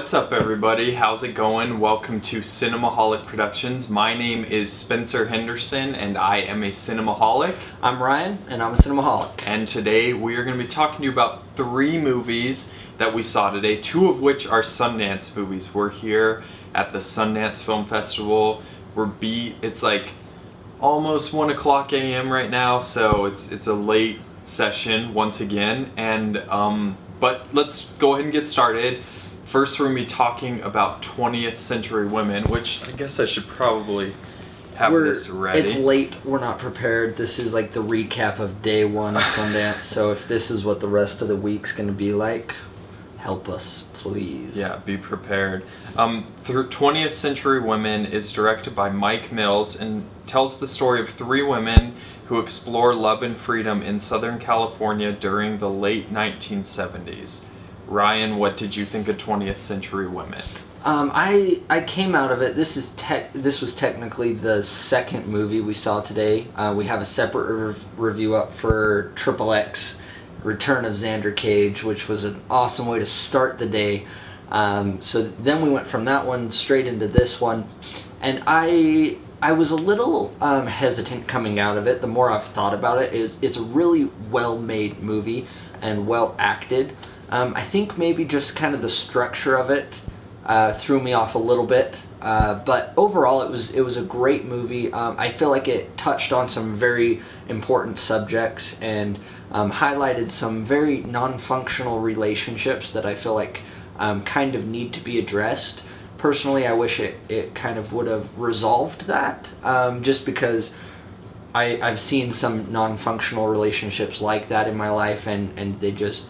What's up, everybody? How's it going? Welcome to Cinemaholic Productions. My name is Spencer Henderson, and I am a Cinemaholic. I'm Ryan, and I'm a Cinemaholic. And today we are going to be talking to you about 3 movies that we saw today, 2 of which are Sundance movies. We're here at the Sundance Film Festival. It's like almost 1 o'clock a.m. right now, so it's a late session once again. But let's go ahead and get started. First, we're going to be talking about 20th Century Women, which I guess I should probably have this ready. It's late. We're not prepared. This is like the recap of day 1 of Sundance. So if this is what the rest of the week's going to be like, help us, please. Yeah, be prepared. 20th Century Women is directed by Mike Mills and tells the story of 3 women who explore love and freedom in Southern California during the late 1970s. Ryan, what did you think of 20th Century Women? I came out of it. This was technically the second movie we saw today. We have a separate review up for XXX, Return of Xander Cage, which was an awesome way to start the day. So then we went from that one straight into this one, and I was a little hesitant coming out of it. The more I've thought about it, it's a really well-made movie and well acted. I think maybe just kind of the structure of it threw me off a little bit, but overall it was a great movie. I feel like it touched on some very important subjects and highlighted some very non-functional relationships that I feel like kind of need to be addressed. Personally, I wish it kind of would have resolved that, just because I've seen some non-functional relationships like that in my life, and they just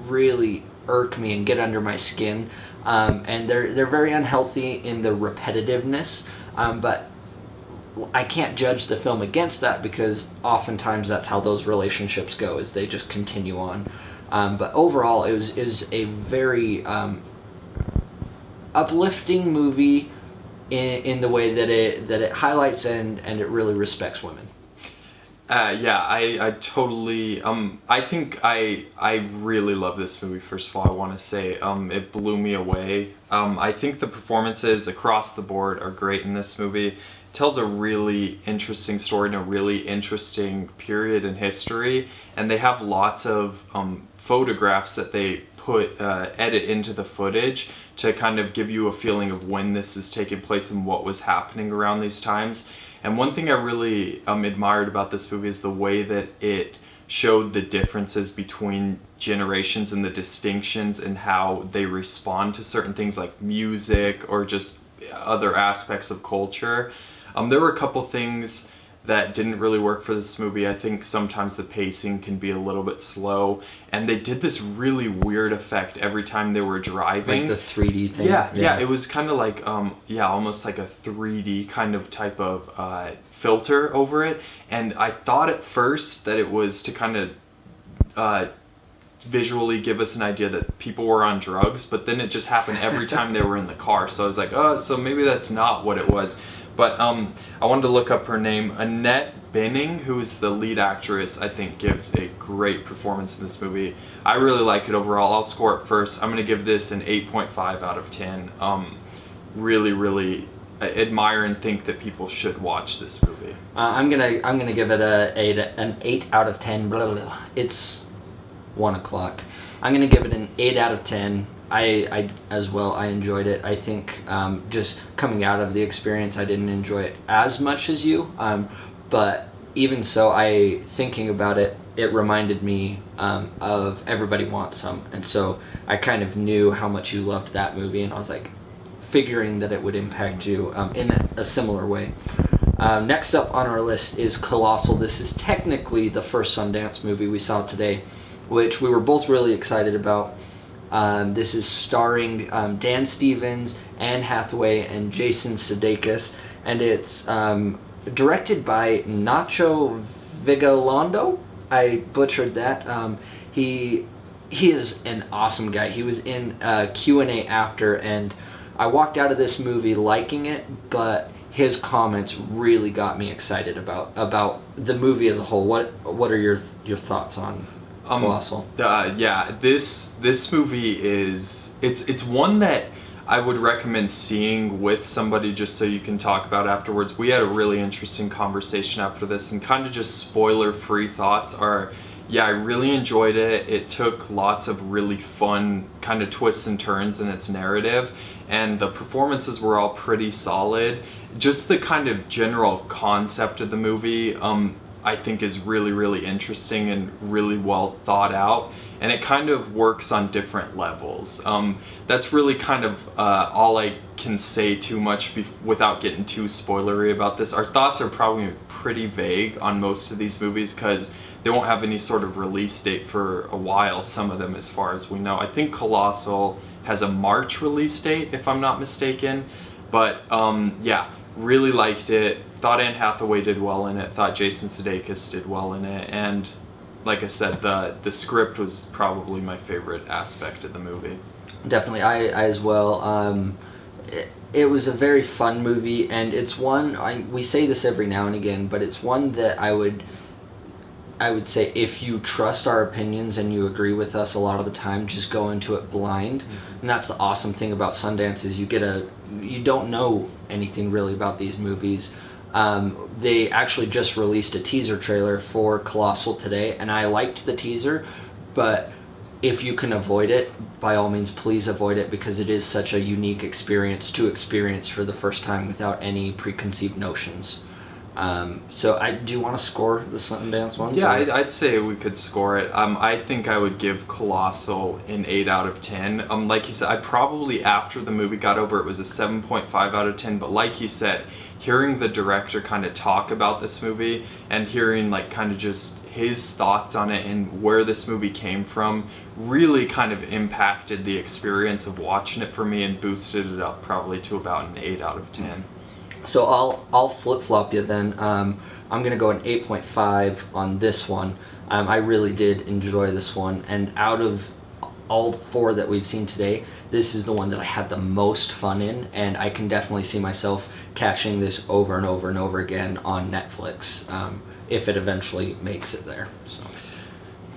really irk me and get under my skin, and they're very unhealthy in the repetitiveness, but I can't judge the film against that, because oftentimes that's how those relationships go, is they just continue on. But overall it was a very uplifting movie in the way that it highlights and it really respects women. I totally, I think I really love this movie. First of all, I want to say, it blew me away. I think the performances across the board are great in this movie. It tells a really interesting story in a really interesting period in history, and they have lots of photographs that they edit into the footage to kind of give you a feeling of when this is taking place and what was happening around these times. And one thing I really admired about this movie is the way that it showed the differences between generations and the distinctions and how they respond to certain things like music or just other aspects of culture. There were a couple things that didn't really work for this movie. I think sometimes the pacing can be a little bit slow, and they did this really weird effect every time they were driving. Like the 3D thing? Yeah, it was kind of like, almost like a 3D kind of type of filter over it, and I thought at first that it was to kind of visually give us an idea that people were on drugs, but then it just happened every time they were in the car, so I was like, oh, so maybe that's not what it was. But I wanted to look up her name. Annette Bening, who's the lead actress, I think gives a great performance in this movie. I really like it overall. I'll score it first. I'm going to give this an 8.5 out of 10. Really, really admire and think that people should watch this movie. I'm gonna give it an 8 out of 10. Blah, blah, blah. It's 1 o'clock. I'm gonna give it an 8 out of 10. I as well, I enjoyed it. I think just coming out of the experience, I didn't enjoy it as much as you, but even so, thinking about it, it reminded me of Everybody Wants Some, and so I kind of knew how much you loved that movie, and I was like figuring that it would impact you in a similar way. Next up on our list is Colossal. This is technically the first Sundance movie we saw today, which we were both really excited about. This is starring Dan Stevens, Anne Hathaway, and Jason Sudeikis, and it's directed by Nacho Vigalondo. I butchered that. He is an awesome guy. He was in Q&A after, and I walked out of this movie liking it, but his comments really got me excited about the movie as a whole. What are your thoughts on Colossal. Yeah, this movie is it's one that I would recommend seeing with somebody just so you can talk about afterwards. We had a really interesting conversation after this, and kind of just spoiler-free thoughts are, yeah, I really enjoyed it. It took lots of really fun kind of twists and turns in its narrative, and the performances were all pretty solid. Just the kind of general concept of the movie, I think is really, really interesting and really well thought out, and it kind of works on different levels. That's really kind of all I can say too much without getting too spoilery about this. Our thoughts are probably pretty vague on most of these movies because they won't have any sort of release date for a while, some of them as far as we know. I think Colossal has a March release date, if I'm not mistaken, but yeah, really liked it. Thought Anne Hathaway did well in it. Thought Jason Sudeikis did well in it. And like I said, the script was probably my favorite aspect of the movie. Definitely, I as well. It was a very fun movie, and it's one, we say this every now and again, but it's one that I would say if you trust our opinions and you agree with us a lot of the time, just go into it blind. Mm-hmm. And that's the awesome thing about Sundance is you don't know anything really about these movies. They actually just released a teaser trailer for Colossal today, and I liked the teaser, but if you can avoid it, by all means, please avoid it, because it is such a unique experience to experience for the first time without any preconceived notions. So do you want to score the Sundance ones? Yeah, I'd say we could score it. I think I would give Colossal an 8 out of 10. Like you said, I probably, after the movie got over, it was a 7.5 out of 10. But like you said, hearing the director kind of talk about this movie and hearing like kind of just his thoughts on it and where this movie came from really kind of impacted the experience of watching it for me and boosted it up probably to about an 8 out of 10. So I'll flip-flop you then. I'm going to go an 8.5 on this one. I really did enjoy this one, and out of all 4 that we've seen today, this is the one that I had the most fun in, and I can definitely see myself catching this over and over and over again on Netflix, if it eventually makes it there. So.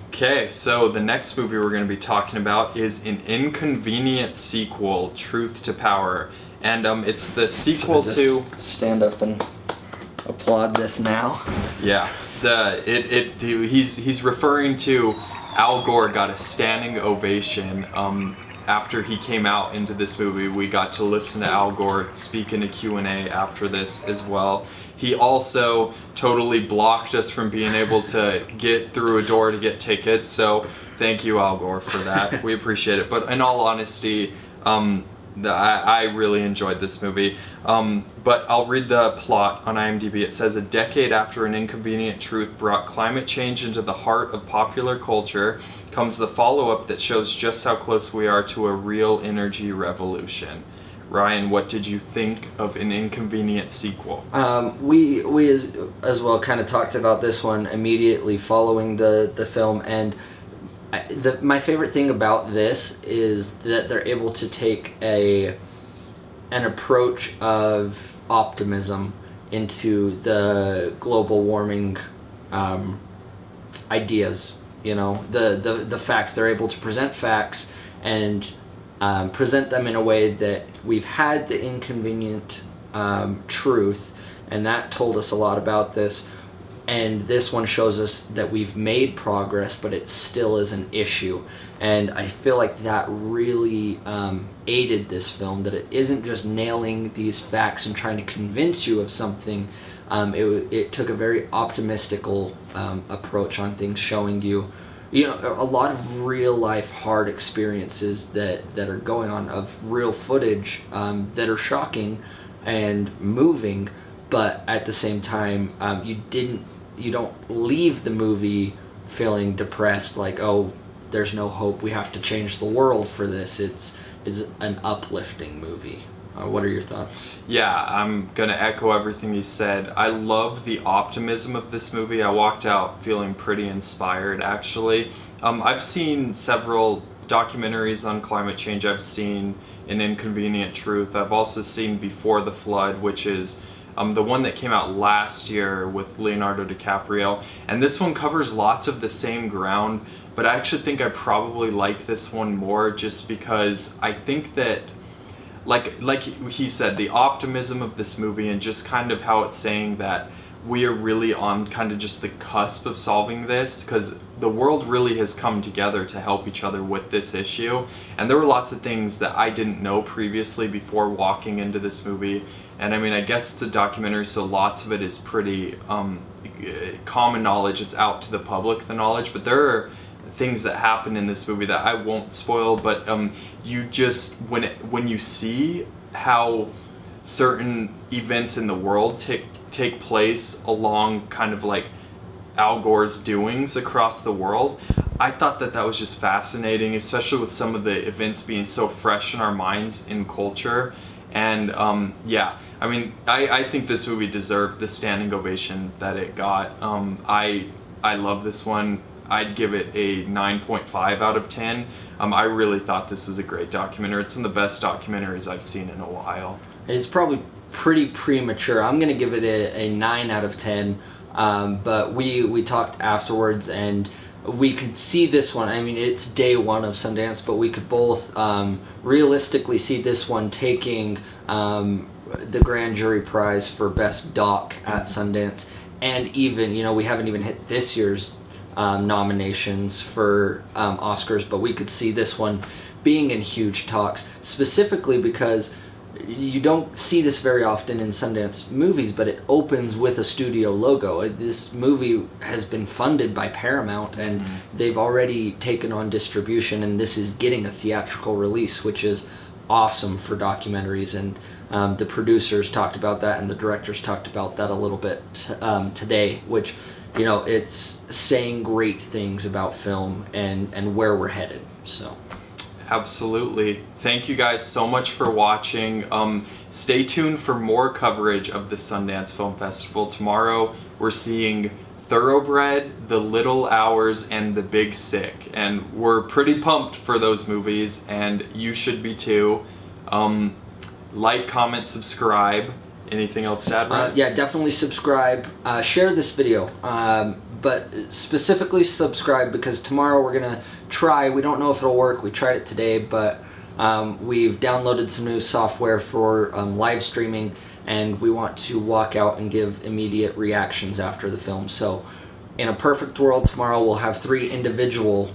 Okay, so the next movie we're going to be talking about is an Inconvenient sequel, Truth to Power. And it's the sequel to... Stand up and applaud this now. Yeah, he's referring to Al Gore got a standing ovation after he came out into this movie. We got to listen to Al Gore speak in a Q&A after this as well. He also totally blocked us from being able to get through a door to get tickets. So thank you, Al Gore, for that. We appreciate it. But in all honesty, I really enjoyed this movie, but I'll read the plot on IMDb. It says, a decade after an inconvenient truth brought climate change into the heart of popular culture comes the follow-up that shows just how close we are to a real energy revolution. Ryan, what did you think of an Inconvenient sequel? We as well kind of talked about this one immediately following the film, and my favorite thing about this is that they're able to take an approach of optimism into the global warming ideas. You know, the facts. They're able to present facts and present them in a way that we've had the inconvenient truth, and that told us a lot about this. And this one shows us that we've made progress, but it still is an issue. And I feel like that really aided this film, that it isn't just nailing these facts and trying to convince you of something. It took a very optimistical approach on things, showing you, a lot of real life hard experiences that are going on, of real footage that are shocking and moving, but at the same time, you don't leave the movie feeling depressed, like, oh, there's no hope, we have to change the world for this. It's an uplifting movie. What are your thoughts? Yeah, I'm gonna echo everything you said. I love the optimism of this movie. I walked out feeling pretty inspired, actually. I've seen several documentaries on climate change. I've seen An Inconvenient Truth. I've also seen Before the Flood, which is the one that came out last year with Leonardo DiCaprio. And this one covers lots of the same ground, but I actually think I probably like this one more just because I think that like he said, the optimism of this movie and just kind of how it's saying that we are really on kind of just the cusp of solving this, because the world really has come together to help each other with this issue. And there were lots of things that I didn't know previously before walking into this movie. And I mean, I guess it's a documentary, so lots of it is pretty common knowledge. It's out to the public, the knowledge, but there are things that happen in this movie that I won't spoil, but you just, when you see how certain events in the world take place along kind of like Al Gore's doings across the world, I thought that was just fascinating, especially with some of the events being so fresh in our minds in culture. And yeah, I mean, I think this movie deserved the standing ovation that it got. I love this one. I'd give it a 9.5 out of 10. I really thought this was a great documentary. It's one of the best documentaries I've seen in a while. It's probably pretty premature. I'm going to give it a 9 out of 10. But we talked afterwards, and we could see this one. I mean, it's day one of Sundance, but we could both realistically see this one taking the grand jury prize for best doc at Sundance. And even, we haven't even hit this year's nominations for Oscars, but we could see this one being in huge talks, specifically because you don't see this very often in Sundance movies, but it opens with a studio logo. This movie has been funded by Paramount, and they've already taken on distribution, and this is getting a theatrical release, which is awesome for documentaries. And the producers talked about that, and the directors talked about that a little bit today, which, it's saying great things about film and where we're headed. So absolutely. Thank you guys so much for watching. Stay tuned for more coverage of the Sundance Film Festival. Tomorrow we're seeing Thoroughbred, The Little Hours, and The Big Sick, and we're pretty pumped for those movies, and you should be too. Like, comment, subscribe. Anything else to add, Ryan? Yeah, definitely subscribe. Share this video, but specifically subscribe, because tomorrow we're going to try, we don't know if it'll work, we tried it today, but we've downloaded some new software for live streaming, and we want to walk out and give immediate reactions after the film. So in a perfect world, tomorrow we'll have 3 individual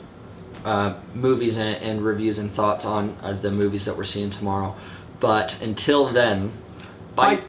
movies and reviews and thoughts on the movies that we're seeing tomorrow. But until then, bye.